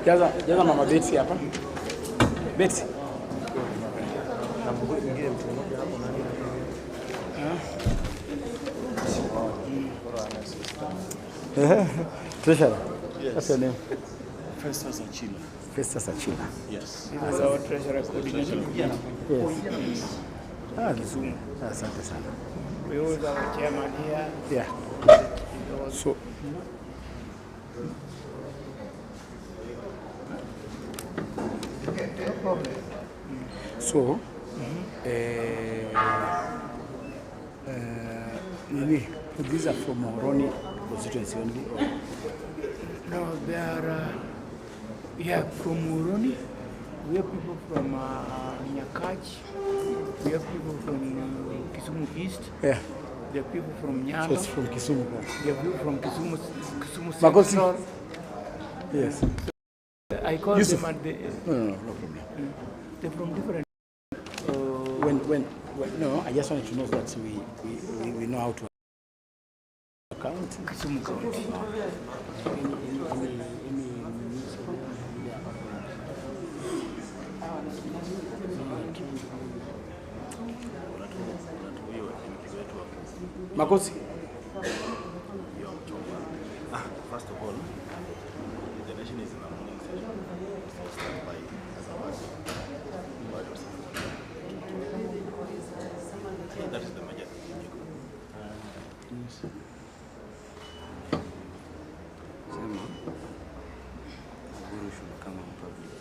Jaza mama Betsy hapa. Betsy. Treasurer. Yes. What's your name? Festus Achila. Festus Achila. Yes. This is our treasurer coordinator. Yeah. Yes. Asante sana. We always have a chairman here. Yeah. So these are from Moroni constituency only? Or? No, they are from Moroni. We have people from Nyakach. We have people from Kisumu East. Yeah. There are people from Nyanga. So it's from Kisumu. There are people from Kisumu Makosi. Central. Yes. I call Yusuf. them at the... No problem. They're from different... When no, I just wanted to know that we know how to account. Kisumu County. Makosi. First of all, the nation is in a morning session. So start by that is the major thing. Guru should come on public.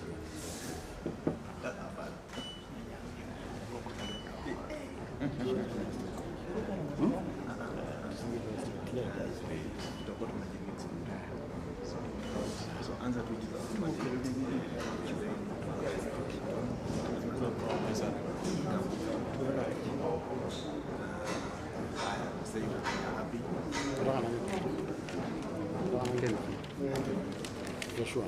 So answer to Joshua.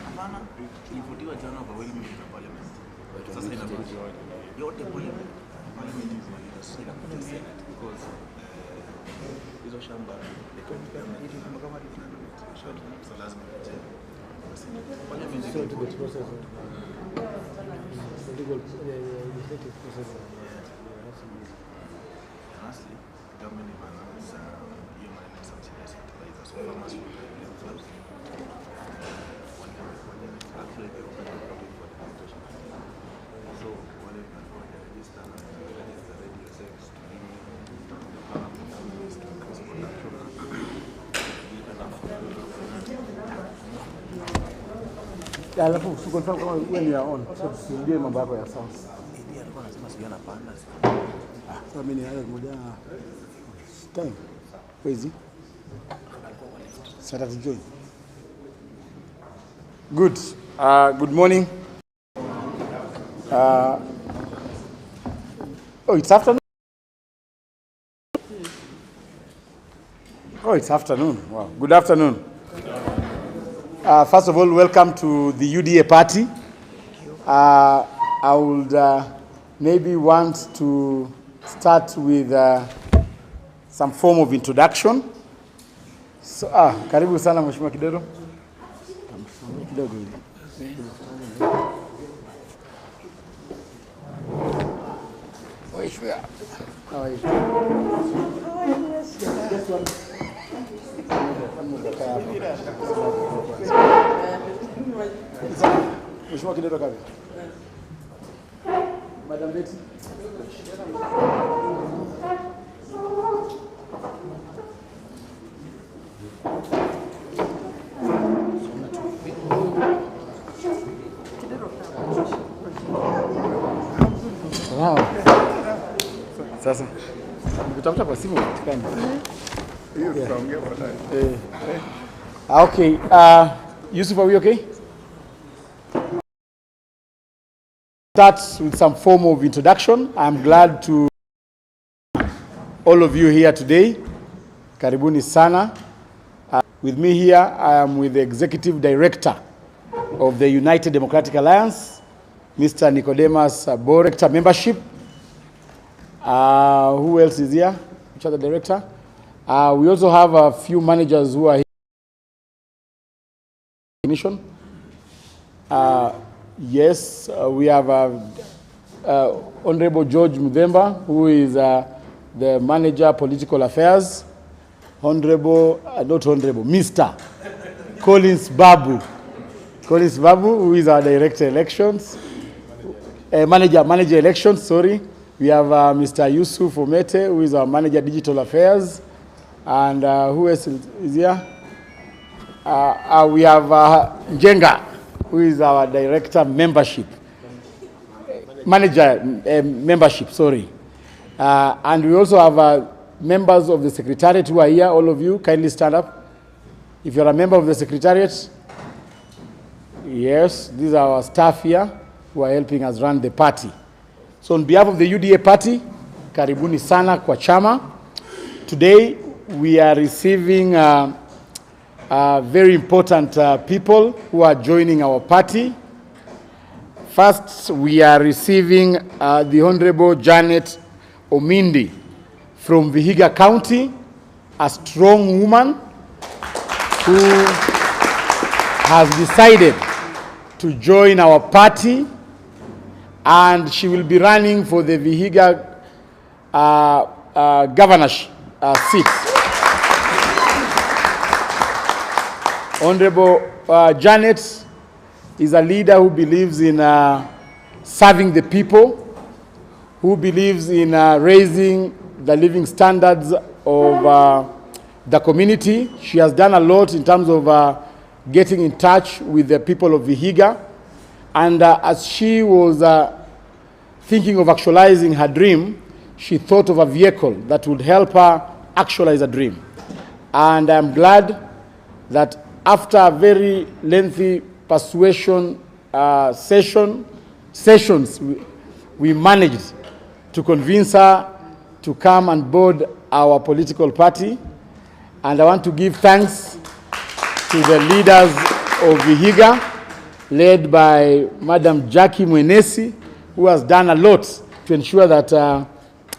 Hapana, ilivutiwa jana overwhelming in the parliament. Sasa inabidi yote parliament is managed to Senate because hizo shamba so lazima So to the process of the legislative process. Honestly, government is hiyo maneno subsidies fertilizers so farmers will themselves. Actually, they open the public for registration. So, what if they register radio sales to be Alafu usikonfirm kama when you are on, so tusirudie mambo yako ya sound. Ndio alikuwa anasema sio anapanda. So mimi ni moja time. Wezi. Sasa tujoin. Good. Good morning. Oh, it's afternoon. Oh, it's afternoon. Wow. Good afternoon. First of all, welcome to the UDA party. I would maybe want to start with some form of introduction. So, karibu sana Mheshimiwa Kidero. Kidogo hivi. How are you? Mheshimiwa Kidero kabi. Madam Betty. Wow. Sasa nikutafuta kwa simu upatikane. Hiyo tutaongea baadaye. Okay, Yusuf, are we okay? Start with some form of introduction. I'm glad to all of you here today. Karibuni sana. With me here, I am with the Executive Director of the United Democratic Alliance, Mr. Nicodemus Director Membership. Who else is here? Which other director? We also have a few managers who are here. Yes, we have Honorable George Mudemba, who is the Manager Political Affairs. Mr. Collins Babu, who is our Director Elections, Manager Elections, sorry. We have Mr. Yusuf Omete, who is our Manager Digital Affairs. And who else is here? We have Njenga, who is our Director Membership. Membership, sorry. And we also have members of the Secretariat who are here. All of you, kindly stand up. If you're a member of the Secretariat, yes, these are our staff here who are helping us run the party. So on behalf of the UDA party, karibuni sana kwa chama. Today, we are receiving very important people who are joining our party. First, we are receiving the Honorable Janet Omindi from Vihiga County, a strong woman who has decided to join our party, and she will be running for the Vihiga governorship seat. Honorable Janet is a leader who believes in serving the people, who believes in raising the living standards of the community. She has done a lot in terms of getting in touch with the people of Vihiga. And as she was thinking of actualizing her dream, she thought of a vehicle that would help her actualize a dream. And I'm glad that after a very lengthy persuasion sessions, we managed to convince her to come and board our political party. And I want to give thanks to the leaders of Vihiga, led by Madam Jackie Mwenesi, who has done a lot to ensure that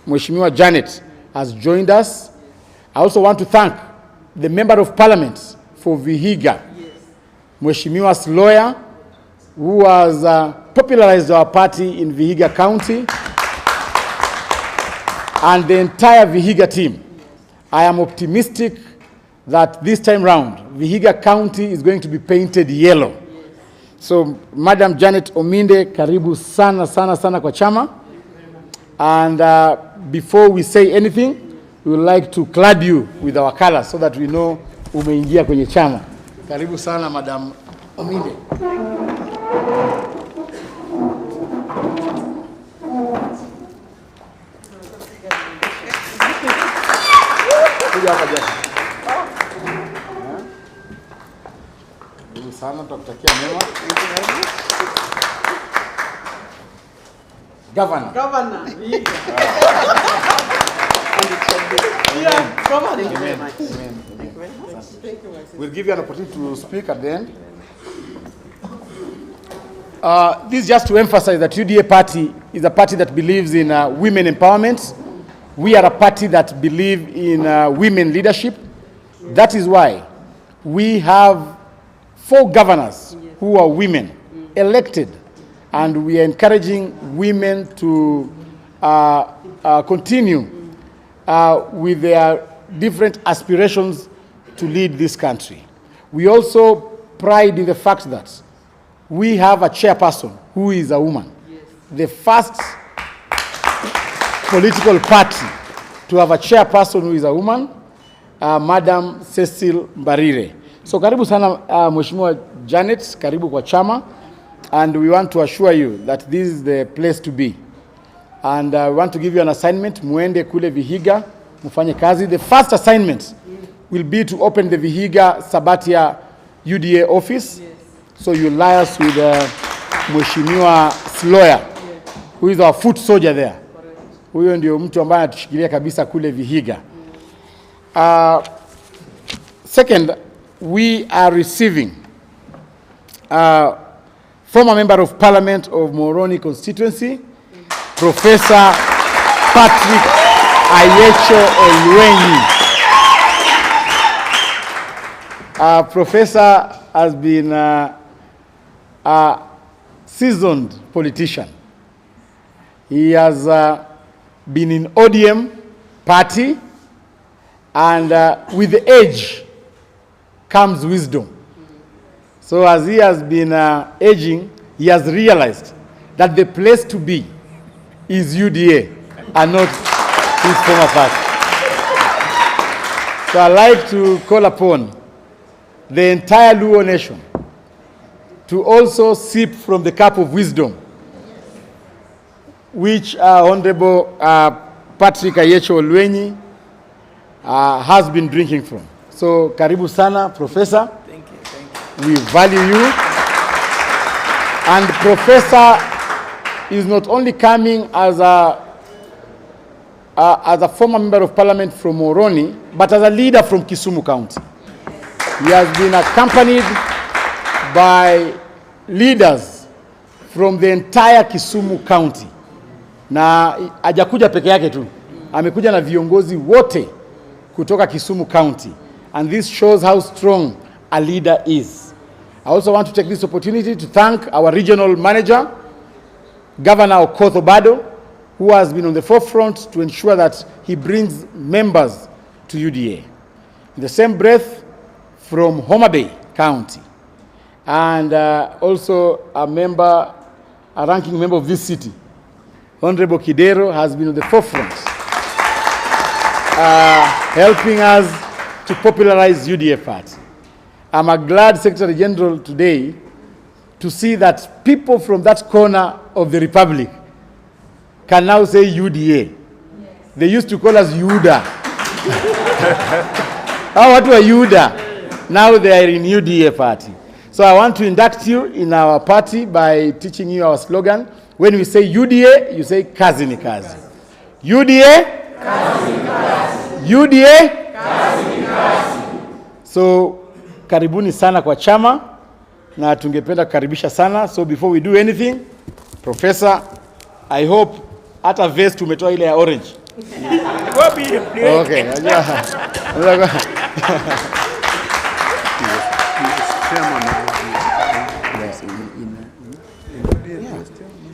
Mheshimiwa Janet has joined us. I also want to thank the Member of Parliament for Vihiga, Mheshimiwa's lawyer, who has popularized our party in Vihiga County, and the entire Vihiga team. I am optimistic that this time round, Vihiga County is going to be painted yellow. So, Madam Janet Ominde, karibu sana sana sana kwa chama. And before we say anything, we would like to clad you with our colors so that we know umeingia kwenye chama. Karibu sana, Madam Ominde. Karibu sana, tutakutakia mema. Governor. Amen. We'll give you an opportunity to speak at the end. This is just to emphasize that UDA party is a party that believes in women empowerment. We are a party that believes in women leadership. That is why we have 4 governors who are women elected, and we are encouraging women to continue with their different aspirations to lead this country. We also pride in the fact that we have a chairperson who is a woman. Yes. The first political party to have a chairperson who is a woman, Madam Cecil Mbarire. So karibu sana Mheshimiwa Janet, karibu kwa chama, and we want to assure you that this is the place to be. And we want to give you an assignment. Muende kule Vihiga, mufanye kazi. The first assignment will be to open the Vihiga Sabatia UDA office. Yes. So you liaise with Mheshimiwa Sloya, who is our foot soldier there. Huyo ndio mtu ambaye anatushikilia kabisa kule Vihiga. Second, we are receiving former member of parliament of Moroni constituency, Professor Patrick Ayecho Olwenyi. Professor has been a seasoned politician. He has been in ODM party, and with the age comes wisdom. So as he has been aging, he has realized that the place to be is UDA and not his former party. So I'd like to call upon the entire Luo nation to also sip from the cup of wisdom which Honorable Patrick Ayecho Olwenyi has been drinking from. So karibu sana, Professor. Thank you. We value you. And Professor is not only coming as a former member of parliament from Moroni, but as a leader from Kisumu County. He has been accompanied by leaders from the entire Kisumu County. Na hajakuja peke yake tu. Amekuja na viongozi wote kutoka Kisumu County. And this shows how strong a leader is. I also want to take this opportunity to thank our regional manager, Governor Okoth Obado, who has been on the forefront to ensure that he brings members to UDA. In the same breath, from Homa Bay County, and also a ranking member of this city, Honorable Kidero, has been on the forefront, helping us to popularize UDA party. I'm a glad Secretary General today to see that people from that corner of the Republic can now say UDA. Yes. They used to call us Uda. What were Uda? Now they are in UDA party. So I want to induct you in our party by teaching you our slogan. When we say UDA, you say kazi ni kazi. UDA? Kazi ni kazi. UDA? Kazi ni kazi. So karibuni sana kwa chama na tungependa kukaribisha sana. So before we do anything, Professor, I hope hata vest umetoa ile ya orange. Okay.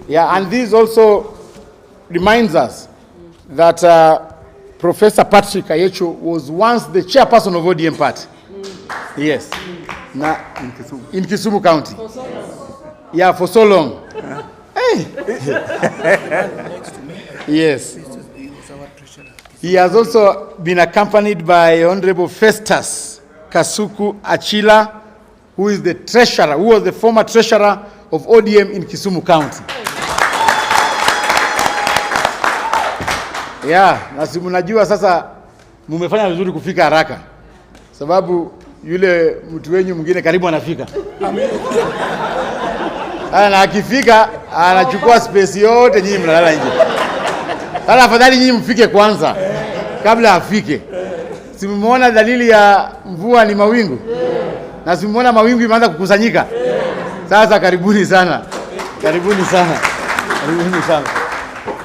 Yeah, and this also reminds us that Professor Patrick Ayecho was once the chairperson of ODM party. Yes. In Kisumu County. For so long. Yeah, for so long. Hey. Yes. He has also been accompanied by Honorable Festus Kasuku Achila, who is the treasurer, who was the former treasurer of ODM in Kisumu County. Yeah, na si mnajua sasa mumefanya vizuri kufika haraka. Sababu yule mtu wenyu mwingine karibu anafika. Na akifika anachukua space yote, nyinyi mnalala nje. Sasa afadhali nyinyi mfike kwanza kabla afike. Si mmeona dalili ya mvua ni mawingu? Na si mmeona mawingu imeanza kukusanyika? Sasa karibuni sana. Karibuni sana. Karibuni sana.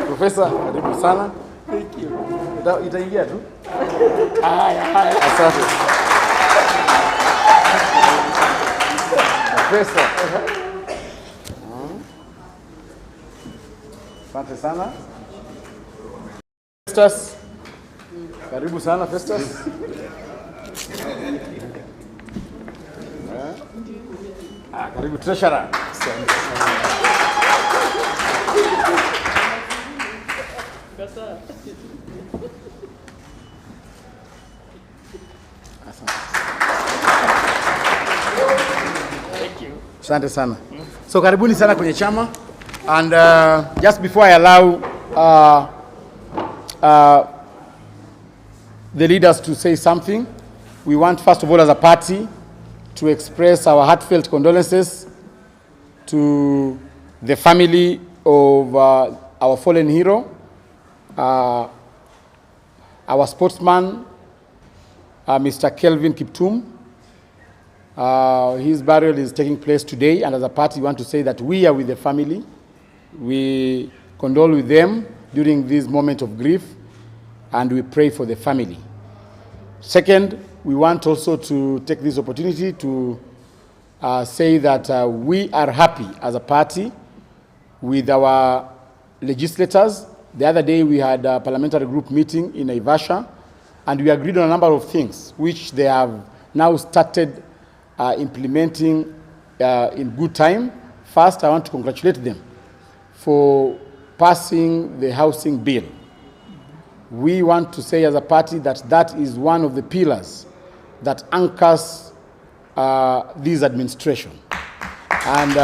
Professor, karibu sana. Thank you. Itaingia tu? Haya. Asante. Professor. Asante sana. Festus. Karibu sana Festus. Karibu treasurer. Asante sana. So karibuni sana kwenye chama, and just before I allow the leaders to say something. We want, first of all, as a party, to express our heartfelt condolences to the family of our fallen hero, our sportsman, Mr. Kelvin Kiptum. His burial is taking place today, and as a party, we want to say that we are with the family. We condole with them during this moment of grief, and we pray for the family. Second, we want also to take this opportunity to say that we are happy as a party with our legislators. The other day we had a parliamentary group meeting in Naivasha, and we agreed on a number of things which they have now started implementing in good time. First, I want to congratulate them for passing the housing bill. We want to say as a party that that is one of the pillars that anchors this administration. And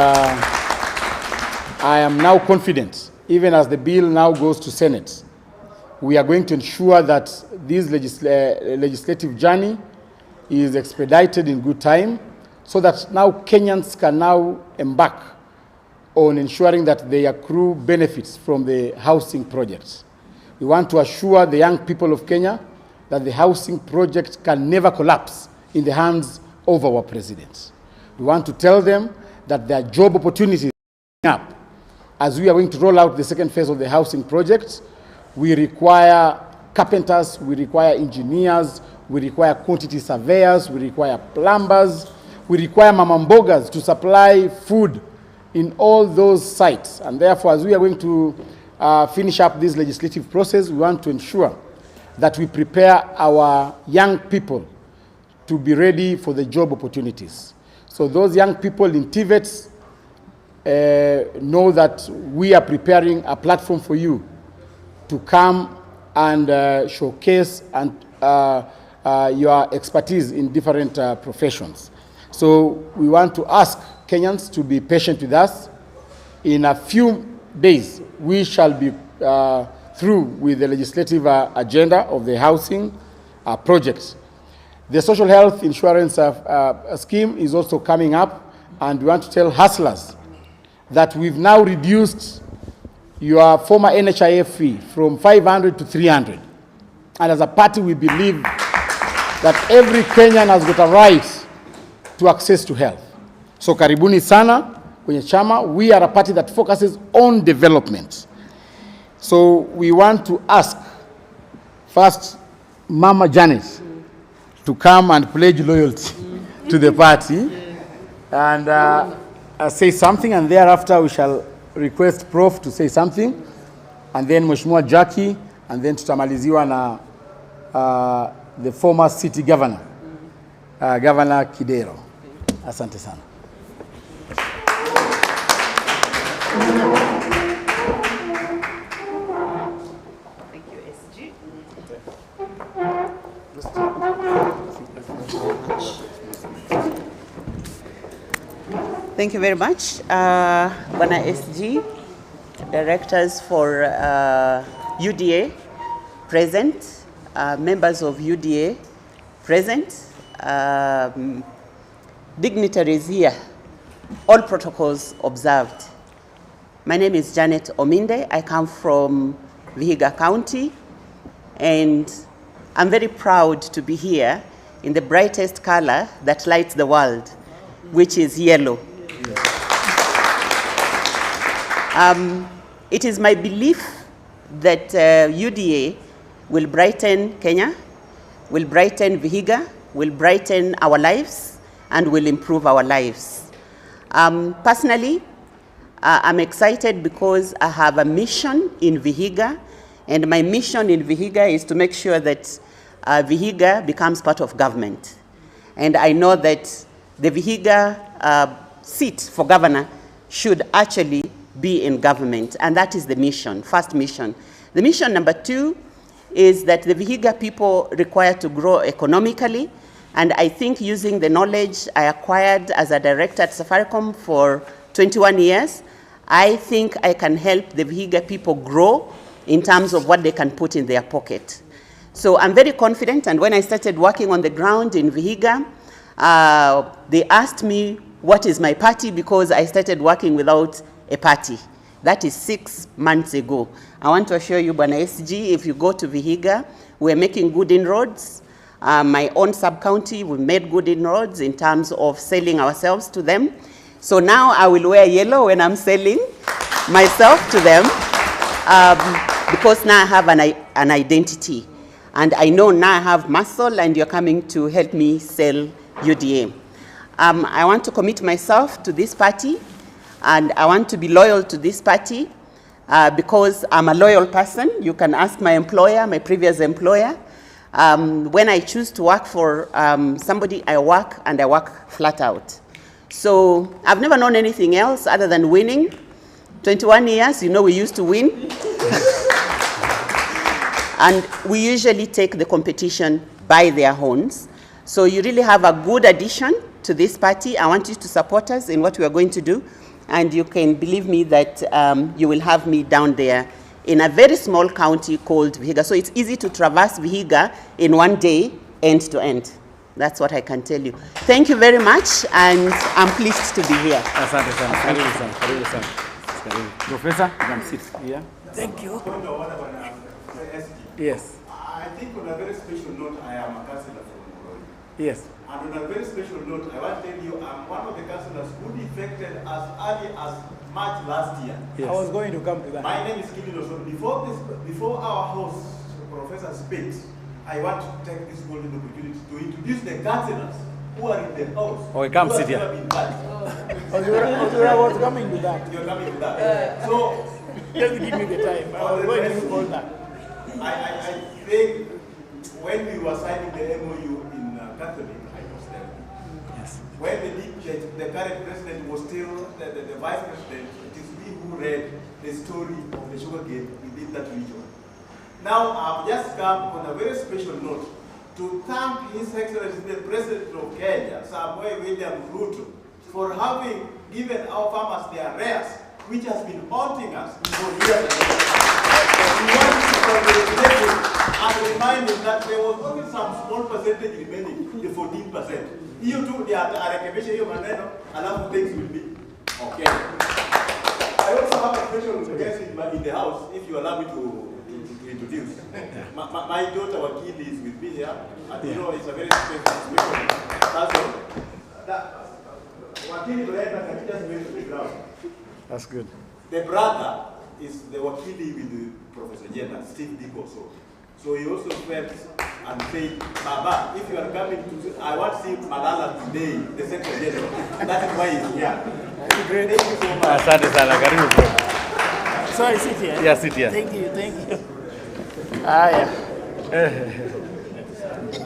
I am now confident, even as the bill now goes to Senate, we are going to ensure that this legislative journey is expedited in good time, so that now Kenyans can now embark on ensuring that they accrue benefits from the housing projects. We want to assure the young people of Kenya that the housing project can never collapse in the hands of our president. We want to tell them that there are job opportunities up. As we are going to roll out the second phase of the housing project, we require carpenters, we require engineers, we require quantity surveyors, we require plumbers, we require mamambogas to supply food in all those sites. And therefore, as we are going to finish up this legislative process, we want to ensure that we prepare our young people to be ready for the job opportunities. So those young people in TVETs know that we are preparing a platform for you to come and showcase and your expertise in different professions. So we want to ask Kenyans to be patient with us. In a few days, we shall be through with the legislative agenda of the housing projects. The social health insurance scheme is also coming up, and we want to tell hustlers that we've now reduced your former NHIF fee from 500 to 300. And as a party, we believe that every Kenyan has got a right to access to health. So karibuni sana kwenye chama. We are a party that focuses on development. So we want to ask first Mama Janet to come and pledge loyalty to the party and say something, and thereafter we shall request Prof to say something, and then Mheshimiwa Jackie, and then tutamaliziwa na the former city governor, Governor Kidero. Asante sana. Thank you, SG. Thank you very much. Bwana SG, directors for UDA present, members of UDA present, dignitaries here, all protocols observed. My name is Janet Ominde. I come from Vihiga County, and I'm very proud to be here in the brightest color that lights the world, which is yellow. It is my belief that UDA will brighten Kenya, will brighten Vihiga, will brighten our lives, and will improve our lives. Personally, I'm excited because I have a mission in Vihiga, and my mission in Vihiga is to make sure that Vihiga becomes part of government. And I know that the Vihiga seat for governor should actually be in government, and that is the mission, first mission. The mission number 2 is that the Vihiga people require to grow economically, and I think using the knowledge I acquired as a director at Safaricom for 21 years, I think I can help the Vihiga people grow in terms of what they can put in their pocket. So I'm very confident, and when I started working on the ground in Vihiga, they asked me, what is my party? Because I started working without a party. That is 6 months ago. I want to assure you, Bwana SG, if you go to Vihiga, we're making good inroads. My own sub-county, we made good inroads in terms of selling ourselves to them. So now I will wear yellow when I'm selling myself to them, because now I have an identity. And I know now I have muscle, and you're coming to help me sell UDA. I want to commit myself to this party, and I want to be loyal to this party because I'm a loyal person. You can ask my employer, my previous employer. When I choose to work for somebody, I work, and I work flat out. So I've never known anything else other than winning. 21 years, you know, we used to win. And we usually take the competition by their horns. So you really have a good addition to this party. I want you to support us in what we are going to do. And you can believe me that you will have me down there in a very small county called Vihiga. So it's easy to traverse Vihiga in one day, end to end. That's what I can tell you. Thank you very much, and I'm pleased to be here. Asante sana. Karibu sana. Karibu sana. Professor, you can sit here. Thank you. Yes. I think on a very special note, I am a councillor from Moroni. Yes. And on a very special note, I want to tell you I'm one of the councillors who defected as early as March last year. Yes. I was going to come to that. My name is Kibino. So before our host, Professor speaks, I want to take this golden opportunity to introduce the councillors who are in the house. Okay, come sit here. Ozura was coming to that. You're coming to that. So, Just give me the time. I was going to call that. I think when we were signing the MOU in Catholic, I was there. Yes. When the current president was still the vice president, it is me who read the story of the sugarcane within that region. Now, I've just come on a very special note to thank His Excellency the President of Kenya, Samuel William Ruto, for having given our farmers their arrears, which has been haunting us for years. We want to congratulate him and remind him that there was only some small percentage remaining, the 14%. You too, they are recognition here, alafu things will be okay. I also have a special guest in the house, if you allow me to introduce. My daughter Wakili is with me here, and you know it's a very special person. Wakili Lorena just went to the ground. That's good. The brother is the Wakili with Professor Jenna, Steve Dick also. So he also felt and said, Baba, if you are coming to, I want to see Malala today, the Secretary General. That is why he's here. Thank you so much. Asante sana. Karibu bro. So I sit here. Yeah, sit here. Thank you. Yeah.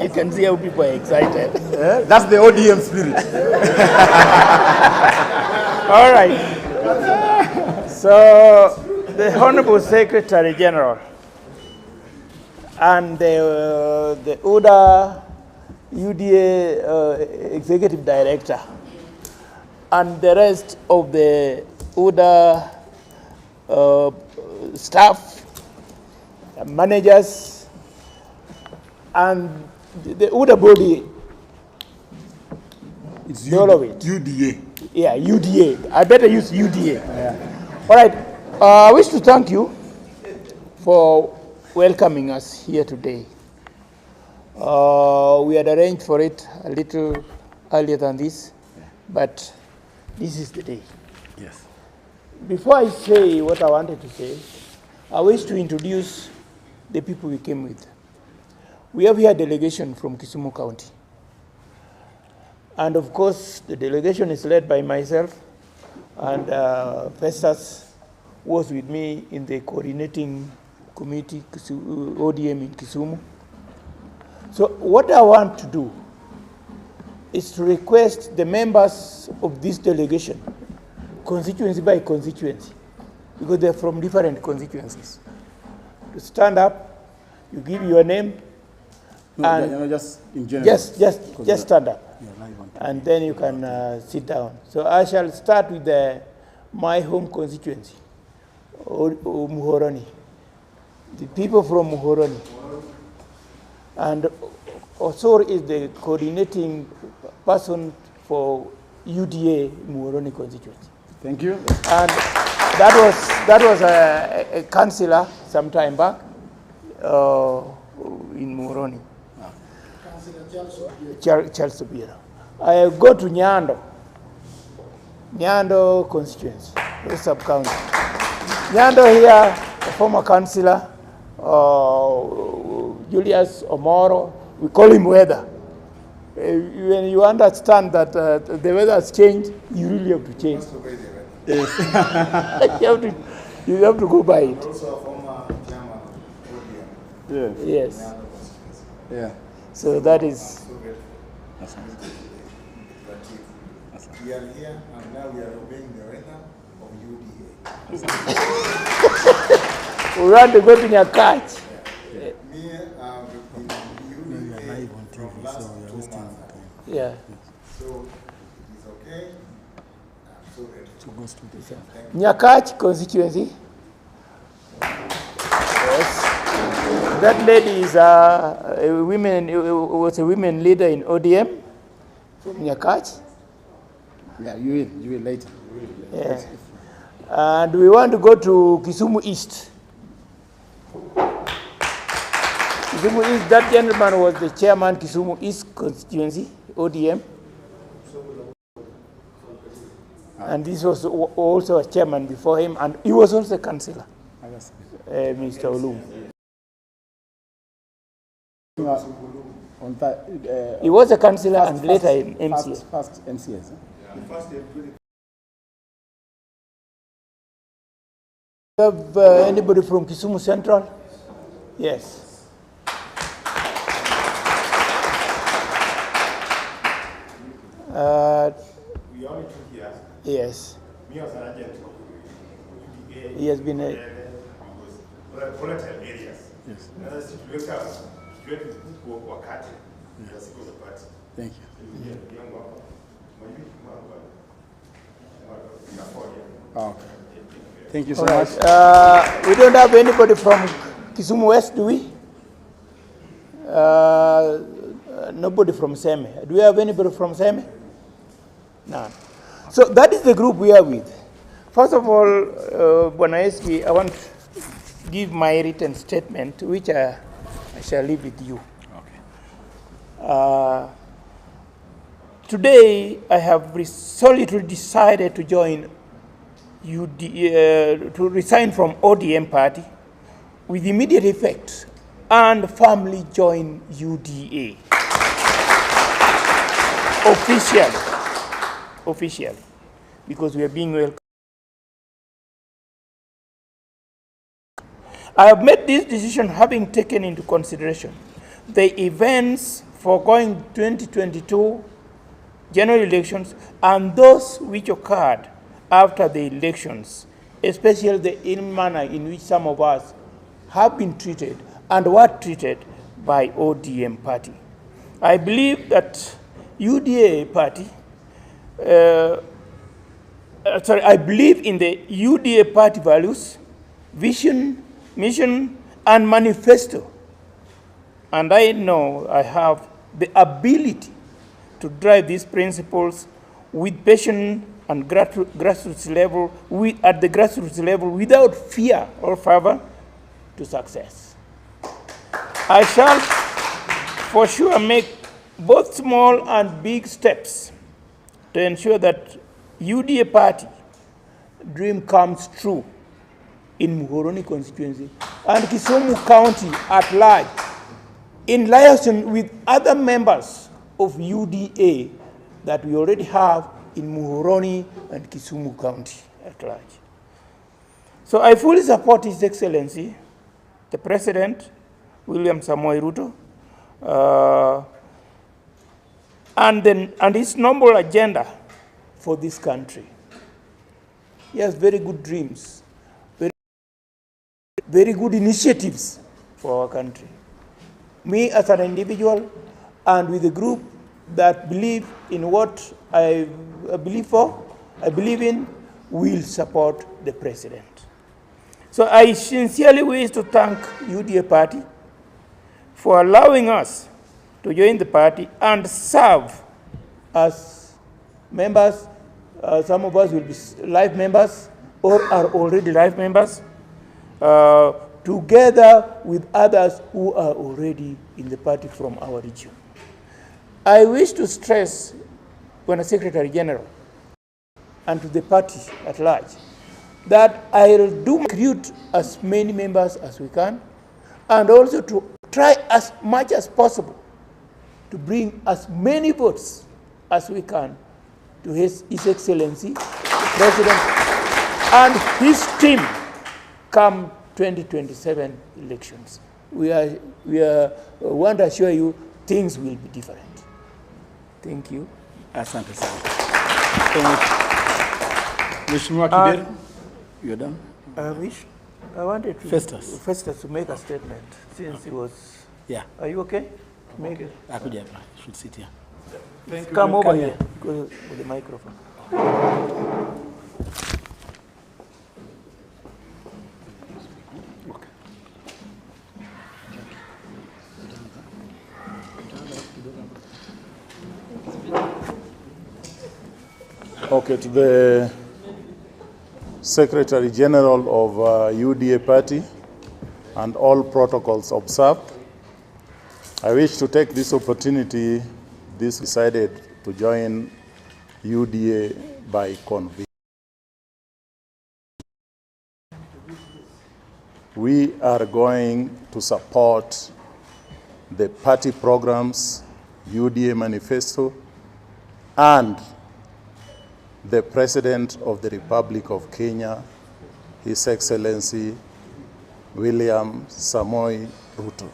You can see how people are excited. That's the ODM spirit. All right. So, the Honorable Secretary General and the UDA Executive Director and the rest of the UDA staff, managers, and the UDA body, It's all of it. UDA. Yeah, UDA. I better use UDA. Yeah. All right. I wish to thank you for welcoming us here today. We had arranged for it a little earlier than this, but this is the day. Yes. Before I say what I wanted to say, I wish to introduce the people we came with. We have here a delegation from Kisumu County. And of course, the delegation is led by myself, and Festus was with me in the coordinating committee, ODM in Kisumu. So what I want to do is to request the members of this delegation, constituency by constituency, because they're from different constituencies, to stand up, you give your name, and just in general. just stand up. Yeah, live on. And then you can sit down. So I shall start with my home constituency, Muhoroni. the people from Muhoroni. And Osor is the coordinating person for UDA Muhoroni constituency. Thank you. And that was a councillor some time back in Muhoroni. Charles Subira. I go to Nyando constituency, sub-county. Nyando here, a former councillor, Julius Omoro, we call him Weather. When you understand that the weather has changed, you really have to change. Yes. you have to go by it. Also a former chairman of ODM. Yes. Yes. Yeah. So that is. That's nice. We are here and now we are obeying the order of UDA. We want to go to Nyakach. Me, in UDA from last 2 months. Yeah. So it is okay. I'm so ready. To go to the Nyakach constituency. Yes. That lady is was a women leader in ODM from Nyakach. Yeah, you will later. Yeah. And we want to go to Kisumu East. Kisumu East, that gentleman was the chairman Kisumu East constituency, ODM. And this was also a chairman before him, and he was also a councillor, Mr. Olum. He was a councillor and later in MCS. First MCS. Have anybody from Kisumu Central? Yes. We only 2 years. Yes. Me as an agent of He has been a volatile areas. Yes. Another situation, wakati. Thank you. Okay. Thank you so all much. right. We don't have anybody from Kisumu West, do we? Nobody from Seme. Do we have anybody from Seme? No. So that is the group we are with. First of all, Bwana, I want to give my written statement, which I shall leave with you. Okay. Today, I have resolutely decided to join to resign from ODM party with immediate effect and firmly join UDA. Officially, because we are being welcomed. I have made this decision having taken into consideration the events foregoing 2022 general elections and those which occurred after the elections, especially the ill manner in which some of us have been treated and were treated by ODM party. I believe that UDA party, I believe in the UDA party values, vision, mission, and manifesto. And I know I have the ability to drive these principles with passion and grassroots level, at the grassroots level, without fear or favor, to success. I shall for sure make both small and big steps to ensure that UDA party dream comes true in Muhoroni constituency and Kisumu County at large, in liaison with other members of UDA that we already have in Muhoroni and Kisumu County at large. So I fully support His Excellency, the President, William Samoei Ruto, and his noble agenda for this country. He has very good dreams, very good initiatives for our country. Me as an individual and with a group that believe in what I believe in, will support the President. So I sincerely wish to thank UDA Party for allowing us to join the party and serve as members. Some of us will be life members or are already life members, together with others who are already in the party from our region. I wish to stress, when Secretary General, and to the party at large, that I will do recruit as many members as we can, and also to try as much as possible to bring as many votes as we can to His Excellency, the President, and his team come 2027 elections. We want to assure you things will be different. Thank you. Asante sana. Mheshimiwa Kidero, you're done? I wanted to Festus to make a statement since he was. Yeah. Are you okay? Make it. Akuja hapa. Should sit here. Thank you. Come over here with the microphone. Okay, to the Secretary General of UDA Party and all protocols observed, I wish to take this opportunity, decided to join UDA by conviction. We are going to support the party programs, UDA manifesto, and the President of the Republic of Kenya, His Excellency William Samoei Ruto.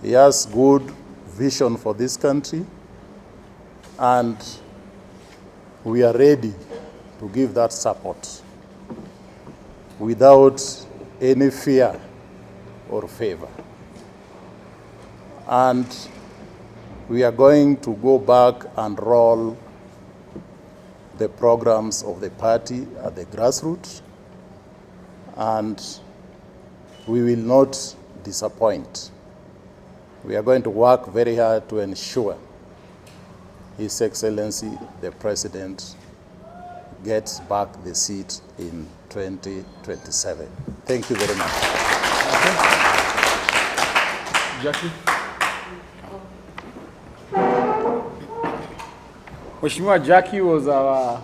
He has good vision for this country, and we are ready to give that support without any fear or favor. And we are going to go back and roll the programs of the party at the grassroots, and we will not disappoint. We are going to work very hard to ensure His Excellency, the President, gets back the seat in 2027. Thank you very much. Jackie? Mheshimiwa Jackie was our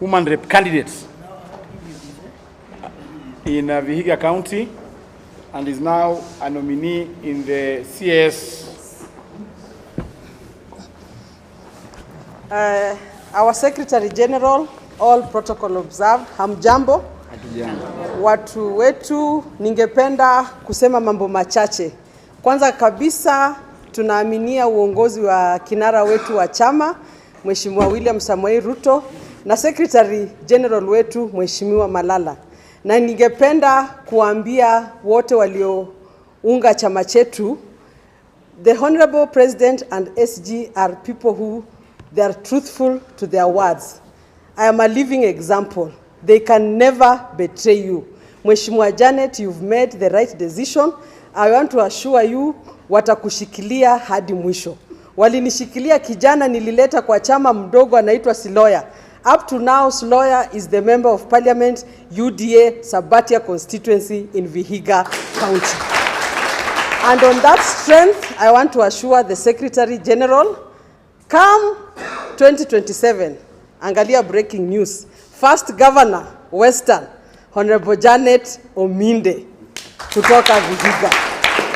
woman rep candidate in Vihiga County and is now a nominee in the CS. Our Secretary General, all protocol observed, hamjambo. Watu wetu, ningependa kusema mambo machache. Kwanza kabisa, tunaaminia uongozi wa kinara wetu wa chama, Mheshimiwa William Samoei Ruto, na Secretary General wetu, Mheshimiwa Malala. Na ningependa kuambia wote waliounga chama chetu, the Honorable President and SG are people who they are truthful to their words. I am a living example. They can never betray you. Mheshimiwa Janet, you've made the right decision. I want to assure you, watakushikilia hadi mwisho. Walinishikilia kijana nilileta kwa chama mdogo anaitwa Siloya. Up to now, Siloya is the member of parliament, UDA Sabatia constituency in Vihiga County. And on that strength, I want to assure the Secretary General, come 2027, angalia breaking news. First Governor, Western, Honorable Janet Ominde, kutoka Vihiga.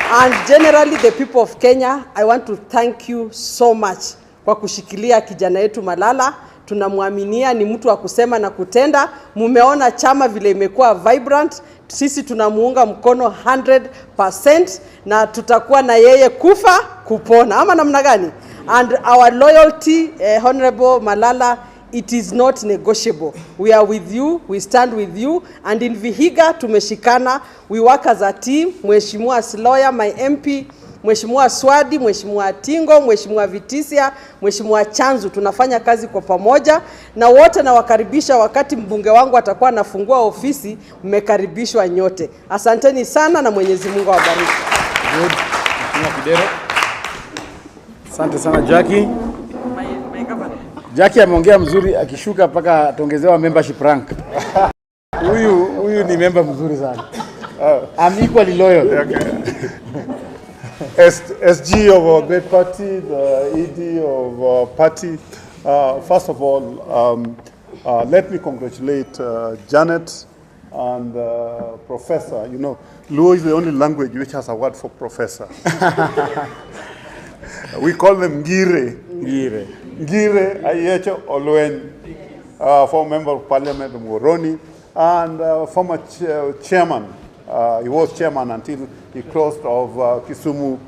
And generally the people of Kenya, I want to thank you so much kwa kushikilia kijana yetu Malala. Tunamwaminia ni mtu wa kusema na kutenda. Mumeona chama vile imekuwa vibrant. Sisi tunamuunga mkono 100% na tutakuwa na yeye kufa kupona. Ama namna gani? And our loyalty, Honorable Malala, it is not negotiable. We are with you, we stand with you, and in Vihiga tumeshikana, we work as a team. Mheshimiwa Siloya, my MP, Mheshimiwa Swadi, Mheshimiwa Tingo, Mheshimiwa Vitisia, Mheshimiwa Chanzu, tunafanya kazi kwa pamoja na wote nawakaribisha wakati mbunge wangu atakuwa anafungua ofisi, mmekaribishwa nyote. Asanteni sana na Mwenyezi Mungu awabariki. Asante sana Jackie. Jackie ameongea mzuri, akishuka mpaka atongezewa membership rank. Huyu ni member mzuri sana. I'm equally loyal. Okay. SG of our great party, the ED of our party. First of all, let me congratulate Janet and Professor. You know, Luo is the only language which has a word for professor. We call them Ngire. Ngire Ayecho Olwen, former member of parliament of Moroni, and former chairman. He was chairman until he crossed of Kisumu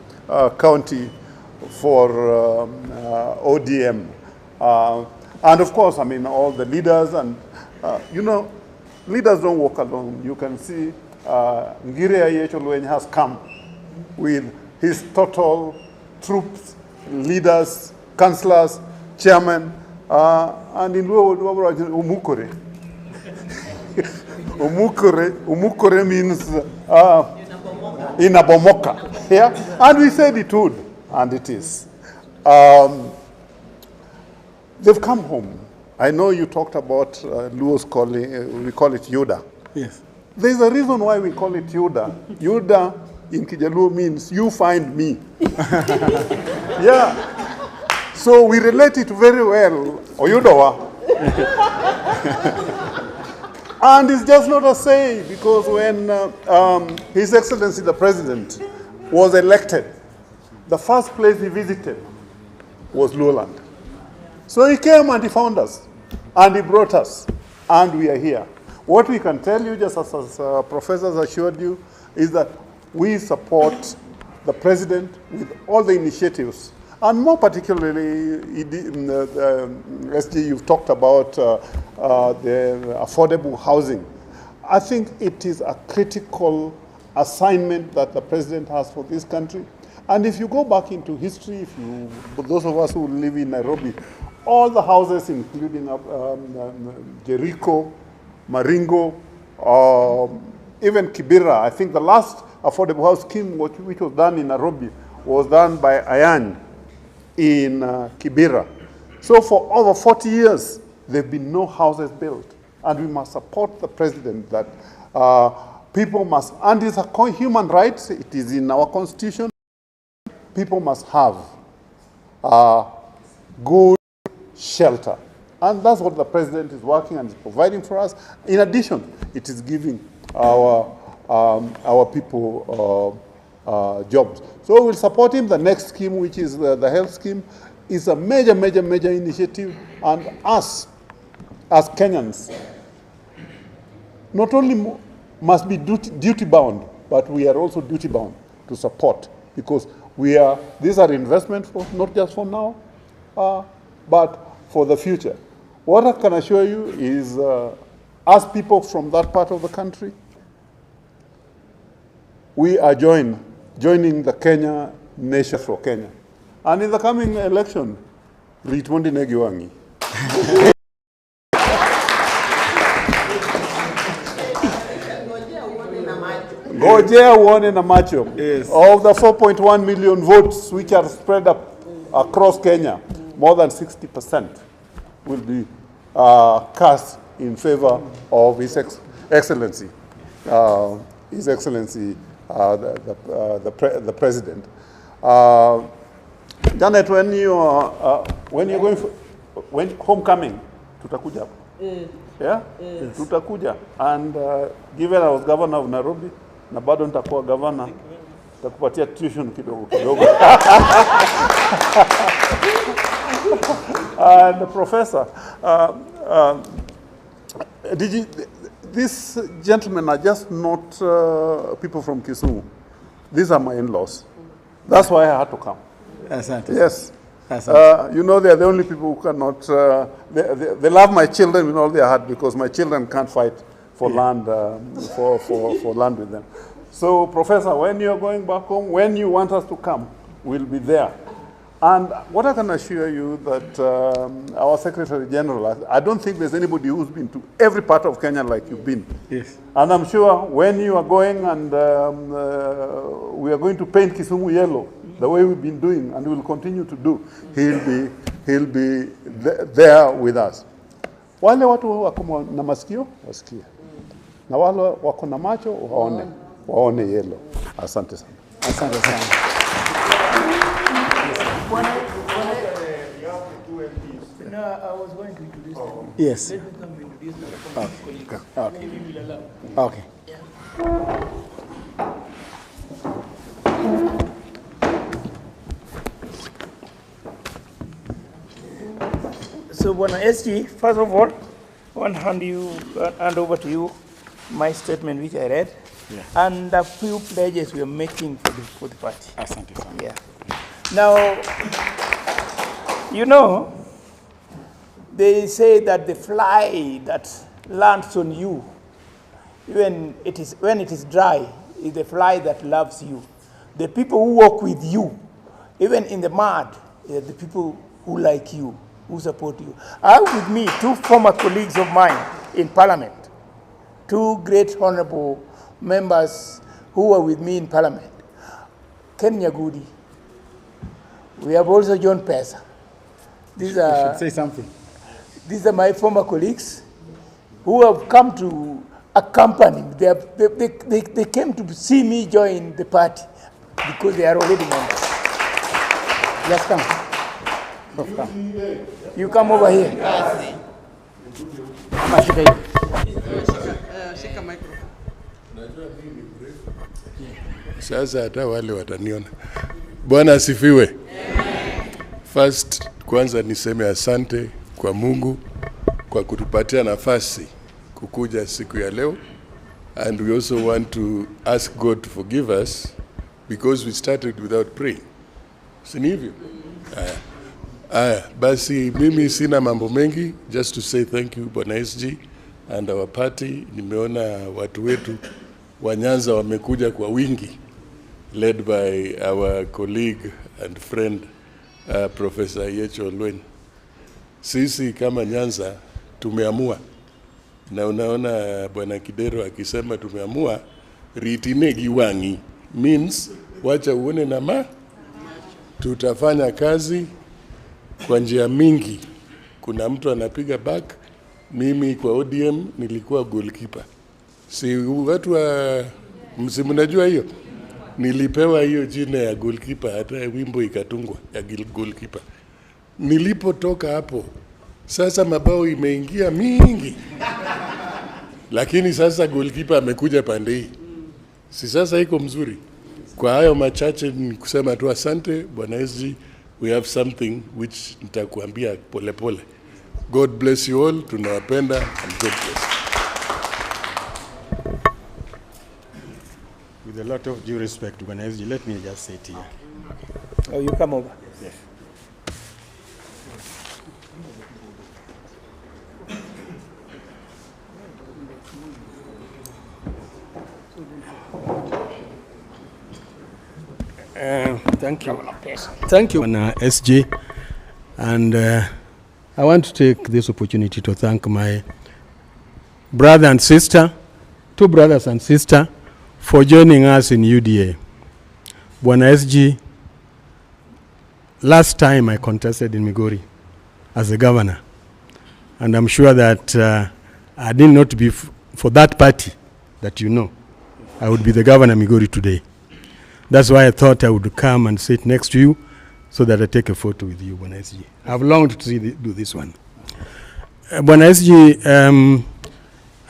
County for ODM. And of course, I mean, all the leaders and, you know, leaders don't walk alone. You can see Ngire Ayecho Olwen has come with his total troops, leaders, councillors, chairman, and in Umukore. Umukore means inabomoka. Yeah? And we said it would, and it is. They've come home. I know you talked about Luo's calling, we call it Uda. Yes. There's a reason why we call it Uda. Uda in Kijaluo means you find me. Yeah. So we relate it very well. Oyudowa. And it's just not a saying, because when His Excellency the President was elected, the first place he visited was Lowland. So he came and he found us, and he brought us, and we are here. What we can tell you, just as professors assured you, is that we support the President with all the initiatives, and more particularly, SG, you've talked about the affordable housing. I think it is a critical assignment that the President has for this country. And if you go back into history, those of us who live in Nairobi, all the houses, including Jericho, Maringo, even Kibera, I think the last affordable house scheme which was done in Nairobi was done by Ayan in Kibera. So for over 40 years, there have been no houses built. And we must support the President that people must, and it's a human right, it is in our constitution, people must have good shelter. And that's what the President is working and is providing for us. In addition, it is giving our people jobs. So we'll support him. The next scheme, which is the health scheme, is a major, major, major initiative. And us, as Kenyans, not only must be duty-bound, but we are also duty-bound to support, because these are investments for, not just for now, but for the future. What I can assure you is, as people from that part of the country, we are joining the Kenya nation for Kenya. And in the coming election, Ritmondi Negiwangi. Gojea uone na macho. Yes. Of the 4.1 million votes which are spread up across Kenya, more than 60% will be cast in favor of His Excellency, the President. Janet, when you're going for homecoming, tutakuja hapo. Yeah? Yes. Tutakuja. And given I was governor of Nairobi, na bado nitakuwa governor, nitakupatia tuition kidogo. And the professor, these gentlemen are just not people from Kisumu. These are my in-laws. That's why I had to come. Asante. Yes. Asante. You know, they are the only people who cannot, they love my children with all their heart, because my children can't fight for land, for land with them. So, Professor, when you're going back home, when you want us to come, we'll be there. And what I can assure you that our Secretary General, I don't think there's anybody who's been to every part of Kenya like you've been. Yes. And I'm sure when you are going and we are going to paint Kisumu yellow, the way we've been doing and will continue to do, he'll be there with us. Wale watu wako na masikio, wasikie. Na wale wako na macho, waone yellow. Asante sana. Asante sana. No, I was going to introduce them. Yes. Let me come introduce them. Okay. Maybe we'll allow. Okay. So, Bwana SG, first of all, I want to hand over to you my statement which I read, and a few pledges we are making for the party. Asante sana. Yeah. Now, you know, they say that the fly that lands on you, when it is dry, is the fly that loves you. The people who walk with you, even in the mud, are the people who like you, who support you. I have with me two former colleagues of mine in Parliament, two great honorable members who were with me in Parliament. Ken Nyagudi. We have also John Pesa. These You are should say something. These are my former colleagues who have come to accompany. They came to see me join the party because they are already members. Just come. You come over here. Shika microphone. Sasa hata wale wataniona. Bwana asifiwe. First, kwanza niseme asante kwa Mungu kwa kutupatia nafasi kukuja siku ya leo, and we also want to ask God to forgive us because we started without praying. Si hivyo? Basi mimi sina mambo mengi, just to say thank you Bwana SG and our party. Nimeona watu wetu wa Nyanza wamekuja kwa wingi, led by our colleague and friend Professor Yecho Lwen. Sisi kama Nyanza tumeamua, na unaona Bwana Kidero akisema tumeamua, ritine giwangi means wacha uone na tutafanya kazi kwa njia mingi. Kuna mtu anapiga back, mimi kwa ODM nilikuwa goalkeeper. Si watu wa msimu najua hiyo, nilipewa hiyo jina ya goalkeeper, hata wimbo ikatungwa ya goalkeeper. Nilipotoka hapo, sasa mabao imeingia mingi. Lakini sasa goalkeeper amekuja pande hii. Si sasa iko mzuri. Kwa hayo machache ni kusema tu asante Bwana SG. We have something which nitakuambia pole pole. God bless you all. Tunawapenda and God bless. With a lot of due respect, Bwana SG, let me just say it here. Oh, you come over. Yes. Thank you. Thank you, Bwana SG. And I want to take this opportunity to thank my brother and sister, two brothers and sister, for joining us in UDA. Bwana SG, last time I contested in Migori as a governor, and I'm sure that I did not be for that party that you know. I would be the governor of Migori today. That's why I thought I would come and sit next to you so that I take a photo with you, Bwana SG. I've longed to do this one. Bwana SG,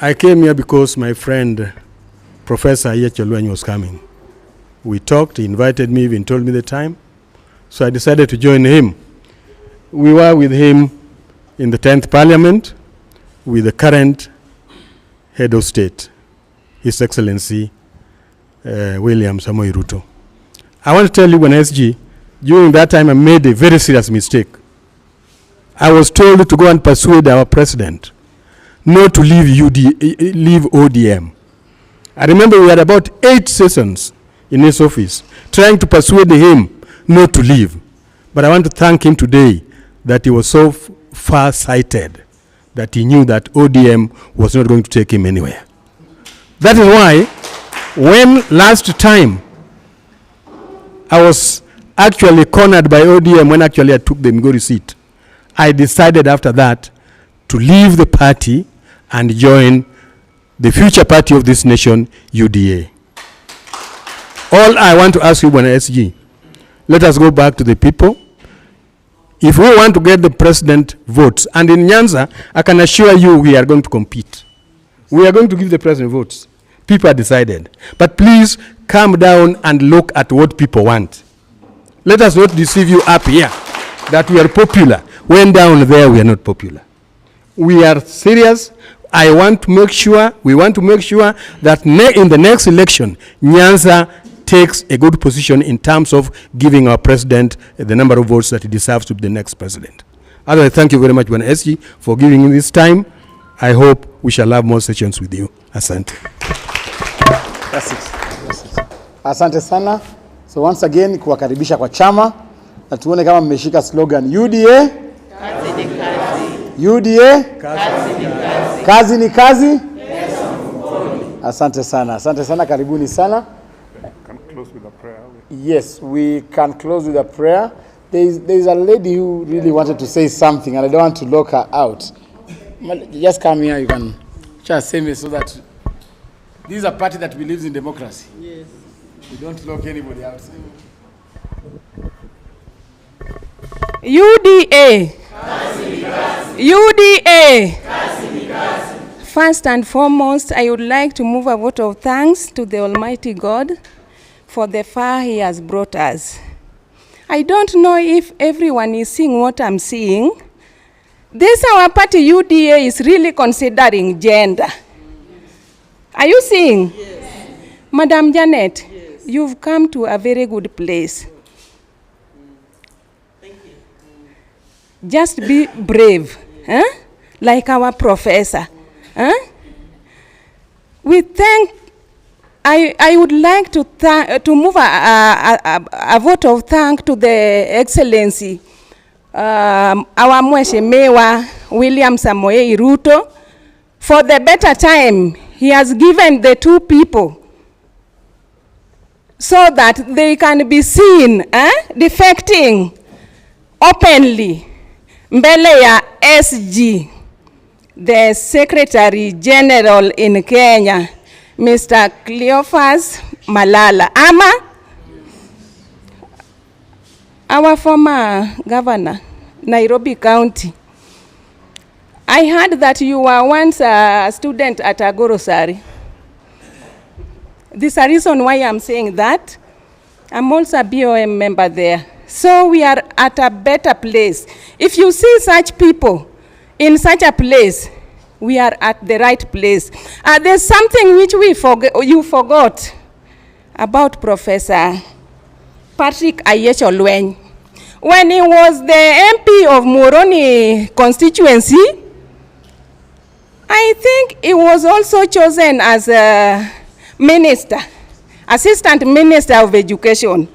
I came here because my friend, Professor Yecho Lwen, was coming. We talked, he invited me, even told me the time. So I decided to join him. We were with him in the 10th Parliament with the current head of state, His Excellency William Samoei Ruto. I want to tell you, Bwana SG, during that time I made a very serious mistake. I was told to go and persuade our president not to leave ODM. I remember we had about 8 sessions in his office trying to persuade him not to leave. But I want to thank him today that he was so far-sighted that he knew that ODM was not going to take him anywhere. That is why when last time I was actually cornered by ODM when actually I took the Migori seat, I decided after that to leave the party and join the future party of this nation, UDA. All I want to ask you, Bwana SG, let us go back to the people. If we want to get the president votes, and in Nyanza, I can assure you we are going to compete. We are going to give the president votes. People are decided. But please calm down and look at what people want. Let us not deceive you up here that we are popular, when down there we are not popular. We are serious. We want to make sure that in the next election, Nyanza takes a good position in terms of giving our president the number of votes that he deserves to be the next president. Otherwise, thank you very much, Bwana SG, for giving me this time. I hope we shall have more sessions with you. Asante. That's it. Asante sana. So once again, kuwakaribisha kwa chama na tuone kama mmeshika slogan UDA. Kazi ni kazi. UDA. Kazi ni kazi. Kazi ni kazi. Asante sana. Asante sana. Karibuni sana. Can close with a prayer. Yes, we can close with a prayer. There is a lady who really wanted to say something and I don't want to lock her out. Just come here, you can just say me so that this is a party that believes in democracy. Yes. We don't lock anybody out. UDA. UDA. First and foremost, I would like to move a vote of thanks to the Almighty God for the far He has brought us. I don't know if everyone is seeing what I'm seeing. This our party UDA is really considering gender. Are you seeing? Yes. Madam Janet, yes. You've come to a very good place. Thank you. Just be brave, like our professor. We thank. I would like to move a vote of thanks to the Excellency, our Mheshimiwa William Samoei Ruto, for the better time he has given the two people so that they can be seen defecting openly mbele ya SG, the Secretary General in Kenya, Mr. Cleophas Malala. Our former governor, Nairobi County. I heard that you were once a student at Agorosari. This is a reason why I'm saying that. I'm also a BOM member there. So we are at a better place. If you see such people in such a place, we are at the right place. There's something which you forgot about Professor Patrick Ayecho Lweny. When he was the MP of Moroni constituency, I think he was also chosen as a minister, assistant minister of education.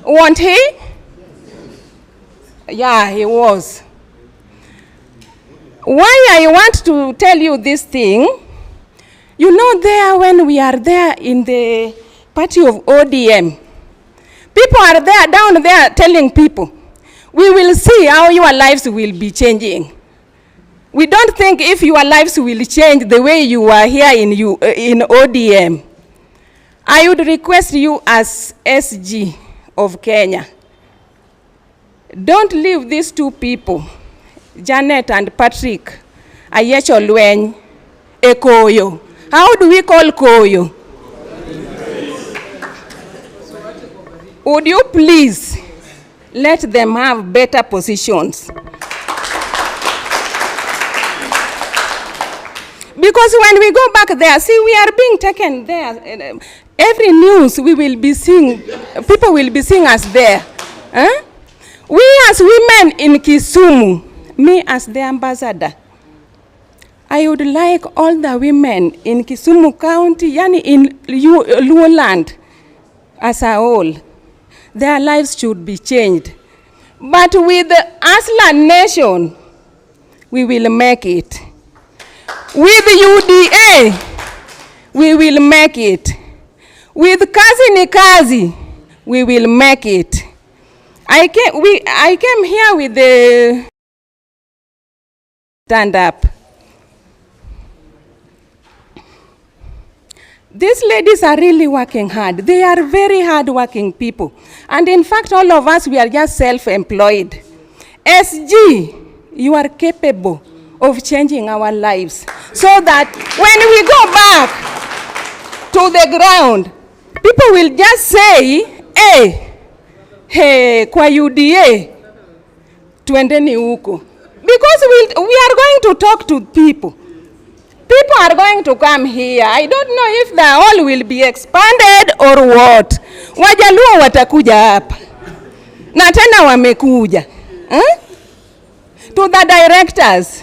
Wasn't he? Yeah, he was. Why I want to tell you this thing, you know, there when we are there in the party of ODM, people are there, down there telling people, we will see how your lives will be changing. We don't think if your lives will change the way you are here in ODM. I would request you as SG of Kenya, don't leave these two people, Janet and Patrick Ayecho Lweny, a Koyo. How do we call Koyo? Would you please let them have better positions? Because when we go back there, see, we are being taken there. Every news we will be seeing, people will be seeing us there. We as women in Kisumu, me as the ambassador, I would like all the women in Kisumu County, yani in Luoland as a whole, their lives should be changed. But with the Aslan Nation, we will make it. With UDA, we will make it. With Kazi ni Kazi, we will make it. I came here with the stand up. These ladies are really working hard. They are very hard-working people. And in fact, all of us, we are just self-employed. SG, you are capable of changing our lives so that when we go back to the ground, people will just say, hey, kwa UDA, tuendeni huko. Because we are going to talk to people. People are going to come here. I don't know if the hall will be expanded or what. Wajaluo watakuja hapa. Na tena wamekuja. To the directors,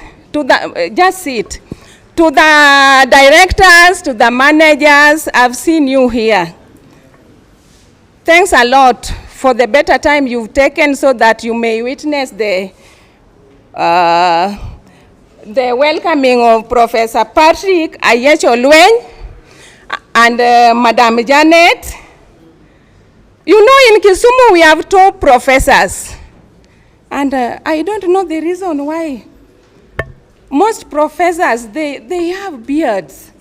just sit. To the directors, to the managers, I've seen you here. Thanks a lot for the better time you've taken so that you may witness the welcoming of Professor Patrick Ayecholwen and Madam Janet. You know, in Kisumu we have 2 professors. And I don't know the reason why. Most professors, they have beards.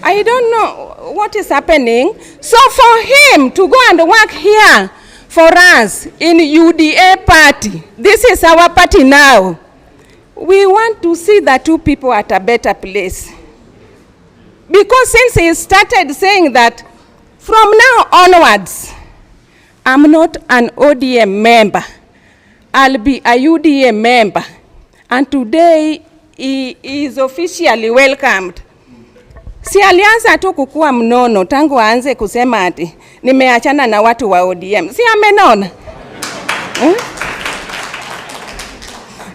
I don't know what is happening. So for him to go and work here for us in UDA party, this is our party now. We want to see the 2 people at a better place. Because since he started saying that from now onwards, I'm not an ODM member, I'll be a UDA member. And today, he is officially welcomed. Si alianza tu kukua mnono, tangu aanze kusema ati, nimeachana na watu wa ODM. Si amenona?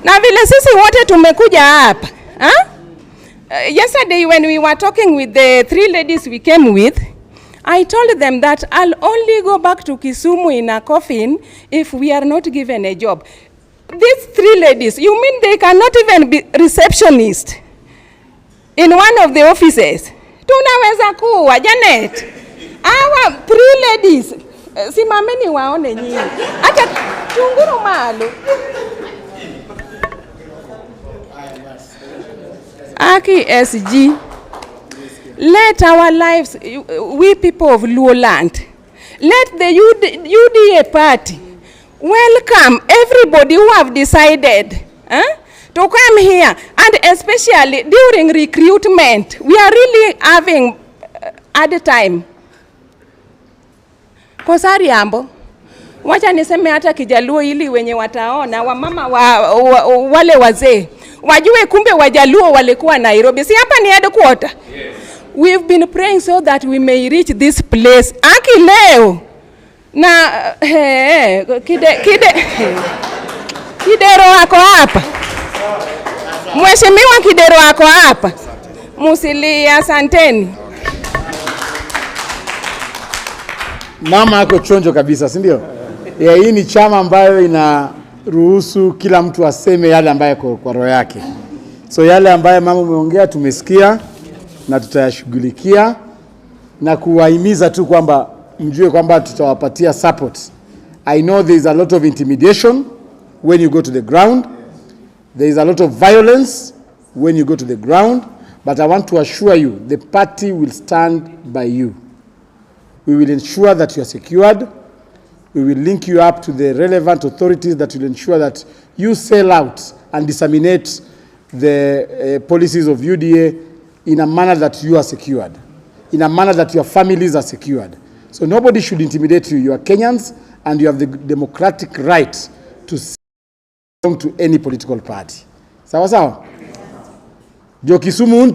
Na vile sisi wote tumekuja hapa. Yesterday when we were talking with the 3 ladies we came with, I told them that I'll only go back to Kisumu in a coffin if we are not given a job. These 3 ladies, you mean they cannot even be receptionists in one of the offices? Tunaweza kuwa, Janet. Our 3 ladies, simameni waone nyinyi. Hata tunguru malo. Aki SG, let our lives, we people of Luoland, let the UDA party welcome everybody who have decided to come here, and especially during recruitment. We are really having hard time. Kosari ambo, wacha niseme hata Kijaluo ili wenye wataona, wamama wale wazee, wajue kumbe Wajaluo walikuwa Nairobi. Si hapa ni headquarter? Yes. We've been praying so that we may reach this place. Aki leo, na Kidero wako hapa. Mheshimiwa Kidero wako hapa. Musili, asanteni. Mama ako chonjo kabisa, si ndio? Hii ni chama ambayo inaruhusu kila mtu aseme yale ambayo kwa roho yake. So yale ambayo mama umeongea tumesikia na tutayashughulikia na kuwahimiza tu kwamba mjue kwamba tutawapatia support. I know there is a lot of intimidation when you go to the ground. There is a lot of violence when you go to the ground, but I want to assure you the party will stand by you. We will ensure that you are secured. We will link you up to the relevant authorities that will ensure that you sell out and disseminate the policies of UDA in a manner that you are secured, in a manner that your families are secured. So nobody should intimidate you. You are Kenyans and you have the democratic right to belong to any political party. Sawa sawa? Jo Kisumu unti